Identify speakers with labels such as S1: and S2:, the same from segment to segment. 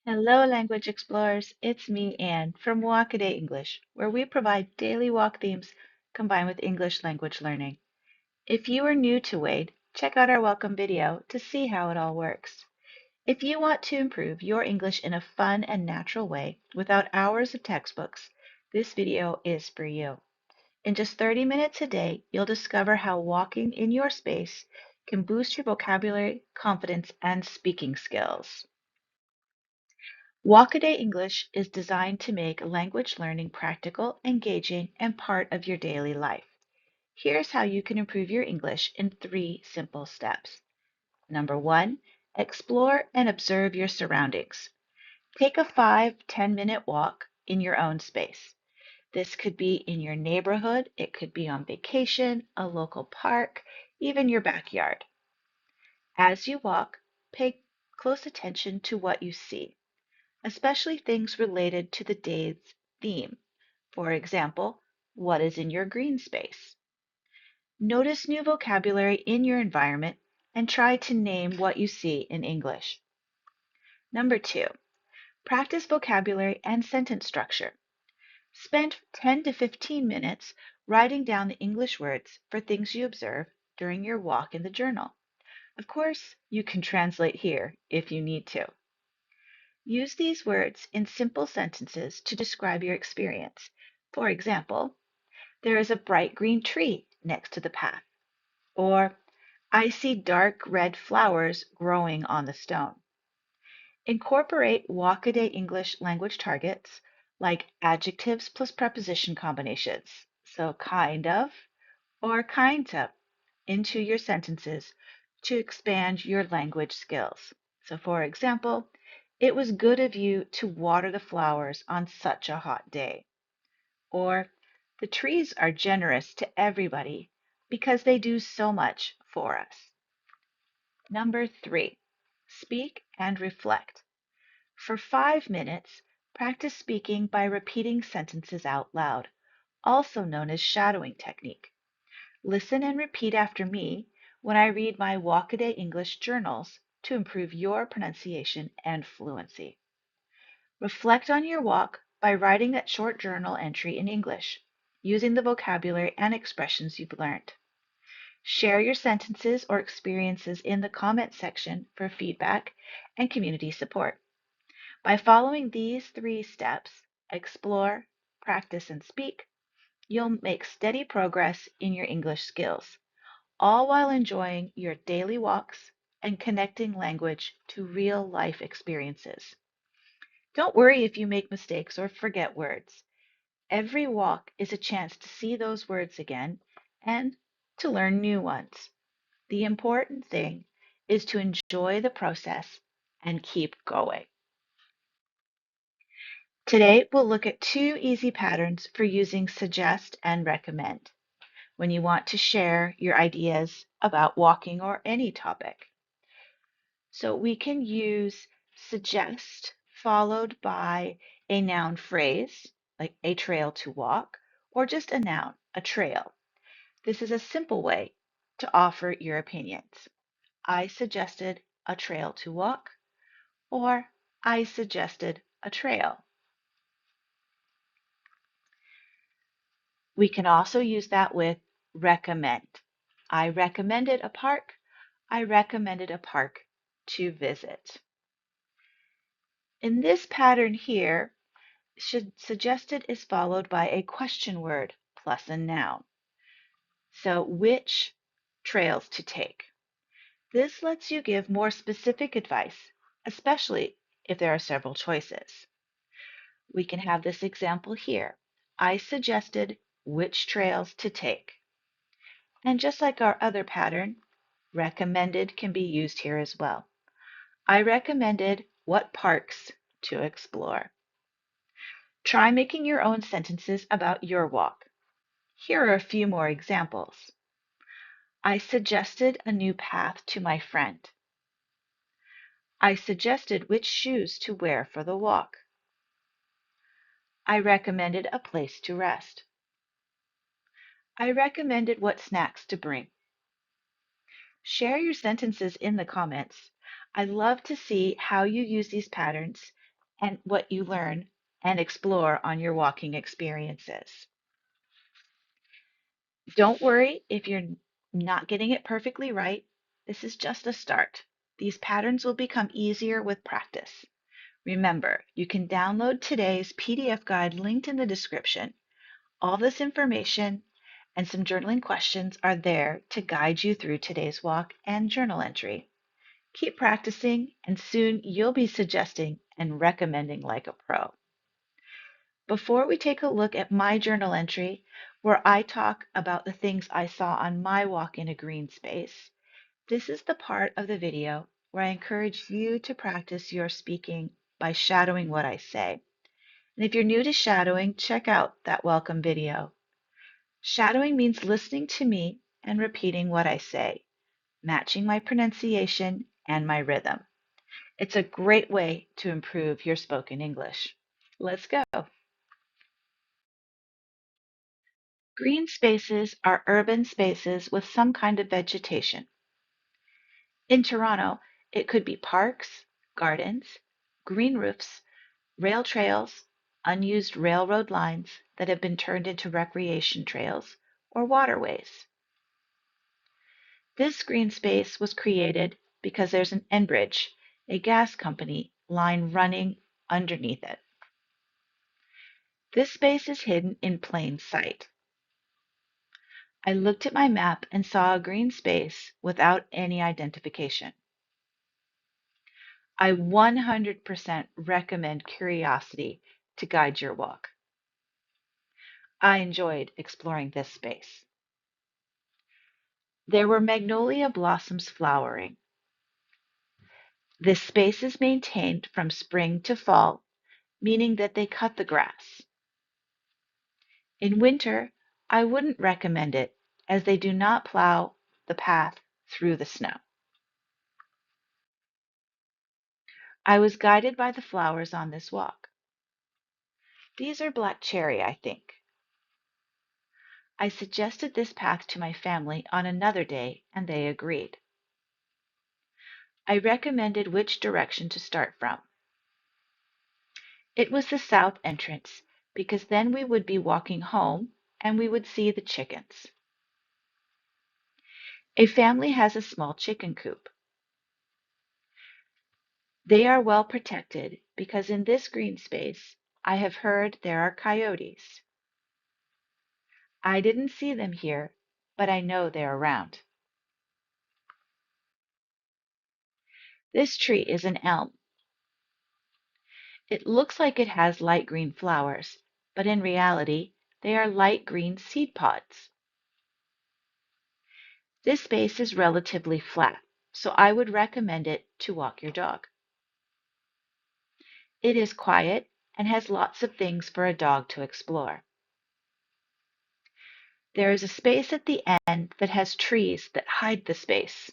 S1: Hello, language explorers. It's me, Anne, from Walkaday English, where we provide daily walk themes combined with English language learning. If you are new to Wade, check out our welcome video to see how it all works. If you want to improve your English in a fun and natural way without hours of textbooks, this video is for you. In just 30 minutes a day, you'll discover how walking in your space can boost your vocabulary, confidence, and speaking skills. Walkaday English is designed to make language learning practical, engaging, and part of your daily life. Here's how you can improve your English in 3 simple steps. Number 1, explore and observe your surroundings. Take a 5-10 minute walk in your own space. This could be in your neighborhood, it could be on vacation, a local park, even your backyard. As you walk, pay close attention to what you see, especially things related to the day's theme. For example, what is in your green space? Notice new vocabulary in your environment and try to name what you see in English. Number 2, practice vocabulary and sentence structure. Spend 10 to 15 minutes writing down the English words for things you observe during your walk in the journal. Of course, you can translate here if you need to. Use these words in simple sentences to describe your experience. For example, there is a bright green tree next to the path. Or, I see dark red flowers growing on the stone. Incorporate Walkaday English language targets like adjectives plus preposition combinations, so kind of or kinds of, into your sentences to expand your language skills. So, for example, it was good of you to water the flowers on such a hot day. Or, the trees are generous to everybody because they do so much for us. Number 3, speak and reflect. For 5 minutes, practice speaking by repeating sentences out loud, also known as shadowing technique. Listen and repeat after me when I read my Walkaday English journals to improve your pronunciation and fluency. Reflect on your walk by writing that short journal entry in English, using the vocabulary and expressions you've learned. Share your sentences or experiences in the comment section for feedback and community support. By following these 3 steps, explore, practice, and speak, you'll make steady progress in your English skills, all while enjoying your daily walks and connecting language to real life experiences. Don't worry if you make mistakes or forget words. Every walk is a chance to see those words again and to learn new ones. The important thing is to enjoy the process and keep going. Today, we'll look at 2 easy patterns for using suggest and recommend when you want to share your ideas about walking or any topic. So we can use suggest followed by a noun phrase, like a trail to walk, or just a noun, a trail. This is a simple way to offer your opinions. I suggested a trail to walk, or I suggested a trail. We can also use that with recommend. I recommended a park. I recommended a park to visit. In this pattern here, suggested is followed by a question word plus a noun. So, which trails to take? This lets you give more specific advice, especially if there are several choices. We can have this example here. I suggested which trails to take. And just like our other pattern, recommended can be used here as well. I recommended what parks to explore. Try making your own sentences about your walk. Here are a few more examples. I suggested a new path to my friend. I suggested which shoes to wear for the walk. I recommended a place to rest. I recommended what snacks to bring. Share your sentences in the comments. I love to see how you use these patterns and what you learn and explore on your walking experiences. Don't worry if you're not getting it perfectly right. This is just a start. These patterns will become easier with practice. Remember, you can download today's PDF guide linked in the description. All this information and some journaling questions are there to guide you through today's walk and journal entry. Keep practicing, and soon you'll be suggesting and recommending like a pro. Before we take a look at my journal entry, where I talk about the things I saw on my walk in a green space, this is the part of the video where I encourage you to practice your speaking by shadowing what I say. And if you're new to shadowing, check out that welcome video. Shadowing means listening to me and repeating what I say, matching my pronunciation and my rhythm. It's a great way to improve your spoken English. Let's go. Green spaces are urban spaces with some kind of vegetation. In Toronto, it could be parks, gardens, green roofs, rail trails, unused railroad lines that have been turned into recreation trails, or waterways. This green space was created because there's an Enbridge, a gas company, line running underneath it. This space is hidden in plain sight. I looked at my map and saw a green space without any identification. I 100% recommend curiosity to guide your walk. I enjoyed exploring this space. There were magnolia blossoms flowering. This space is maintained from spring to fall, meaning that they cut the grass. In winter, I wouldn't recommend it as they do not plow the path through the snow. I was guided by the flowers on this walk. These are black cherry, I think. I suggested this path to my family on another day, and they agreed. I recommended which direction to start from. It was the south entrance, because then we would be walking home and we would see the chickens. A family has a small chicken coop. They are well protected because in this green space, I have heard there are coyotes. I didn't see them here, but I know they're around. This tree is an elm. It looks like it has light green flowers, but in reality, they are light green seed pods. This space is relatively flat, so I would recommend it to walk your dog. It is quiet and has lots of things for a dog to explore. There is a space at the end that has trees that hide the space.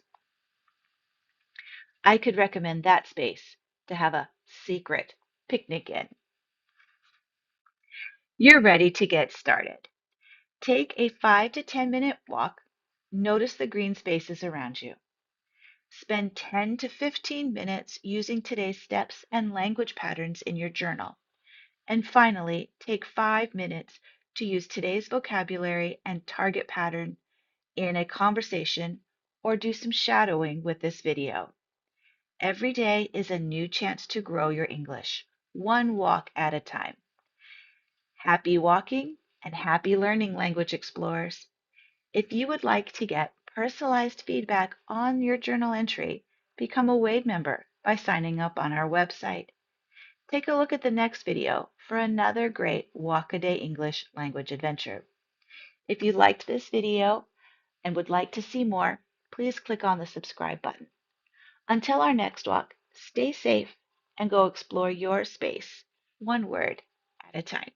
S1: I could recommend that space to have a secret picnic in. You're ready to get started. Take a 5 to 10-minute walk. Notice the green spaces around you. Spend 10 to 15 minutes using today's steps and language patterns in your journal. And finally, take 5 minutes to use today's vocabulary and target pattern in a conversation or do some shadowing with this video. Every day is a new chance to grow your English, one walk at a time. Happy walking and happy learning, language explorers. If you would like to get personalized feedback on your journal entry, become a Wade member by signing up on our website. Take a look at the next video for another great Walk a Day English language adventure. If you liked this video and would like to see more, please click on the subscribe button. Until our next walk, stay safe and go explore your space, one word at a time.